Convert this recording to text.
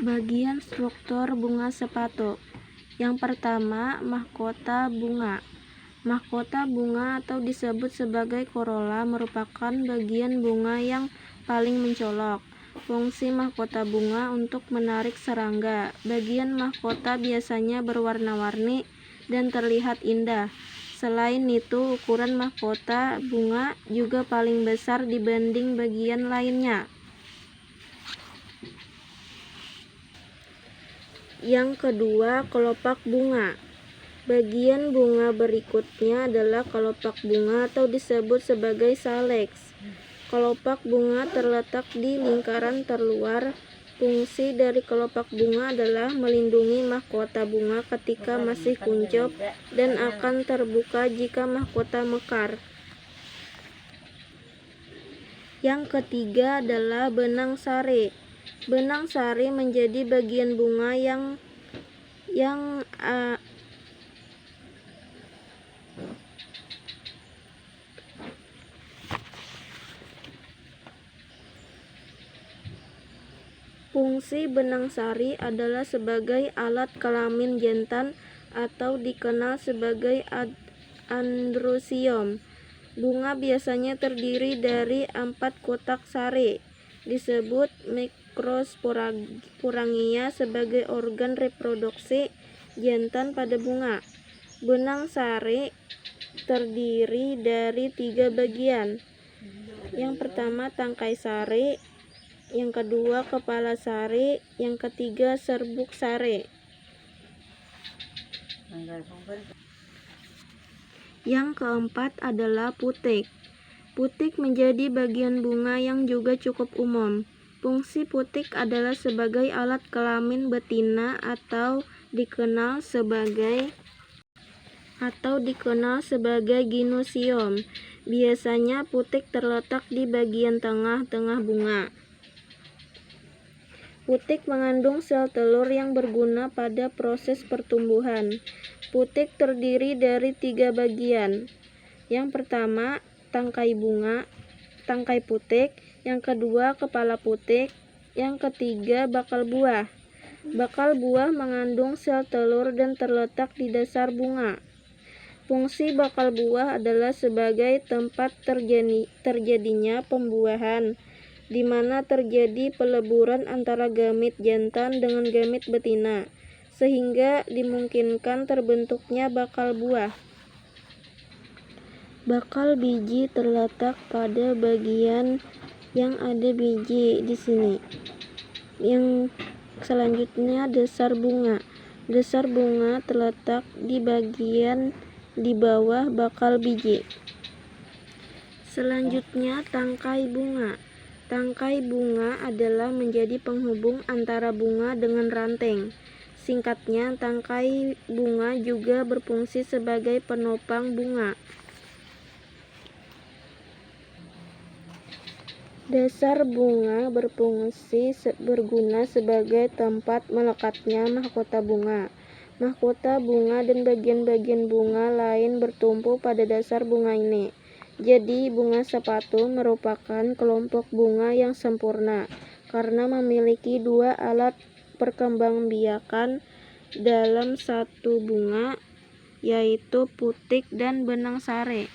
Bagian struktur bunga sepatu. Yang pertama, mahkota bunga. Mahkota bunga atau disebut sebagai corolla merupakan bagian bunga yang paling mencolok. Fungsi mahkota bunga untuk menarik serangga. Bagian mahkota biasanya berwarna-warni dan terlihat indah. Selain itu, ukuran mahkota bunga juga paling besar dibanding bagian lainnya. Yang kedua, kelopak bunga. Bagian bunga berikutnya adalah kelopak bunga atau disebut sebagai saleks. Kelopak bunga terletak di lingkaran terluar. Fungsi dari kelopak bunga adalah melindungi mahkota bunga ketika masih kuncup dan akan terbuka jika mahkota mekar. Yang ketiga adalah benang sari. Benang sari menjadi bagian bunga yang fungsi benang sari adalah sebagai alat kelamin jantan atau dikenal sebagai androsium. Bunga biasanya terdiri dari 4 kotak sari, disebut mikrosporangia sebagai organ reproduksi jantan pada bunga. Benang sari terdiri dari 3 bagian. Yang pertama, tangkai sari. Yang kedua, kepala sari. Yang ketiga, serbuk sari. Yang keempat adalah putik. Putik menjadi bagian bunga yang juga cukup umum. Fungsi putik adalah sebagai alat kelamin betina atau dikenal sebagai gynosium. Biasanya putik terletak di bagian tengah-tengah bunga. Putik mengandung sel telur yang berguna pada proses pertumbuhan. Putik terdiri dari 3 bagian. Yang pertama, tangkai putik. Yang kedua, kepala putik. Yang ketiga, bakal buah. Bakal buah mengandung sel telur dan terletak di dasar bunga. Fungsi bakal buah adalah sebagai tempat terjadinya pembuahan, di mana terjadi peleburan antara gamit jantan dengan gamit betina, sehingga dimungkinkan terbentuknya bakal buah. Bakal biji terletak pada bagian yang ada biji di sini. Yang selanjutnya, dasar bunga. Dasar bunga terletak di bagian di bawah bakal biji. Selanjutnya, tangkai bunga. Tangkai bunga adalah menjadi penghubung antara bunga dengan ranting. Singkatnya, tangkai bunga juga berfungsi sebagai penopang bunga. Dasar bunga berguna sebagai tempat melekatnya mahkota bunga. Mahkota bunga dan bagian-bagian bunga lain bertumpu pada dasar bunga ini. Jadi, bunga sepatu merupakan kelompok bunga yang sempurna karena memiliki 2 alat perkembangbiakan dalam satu bunga, yaitu putik dan benang sari.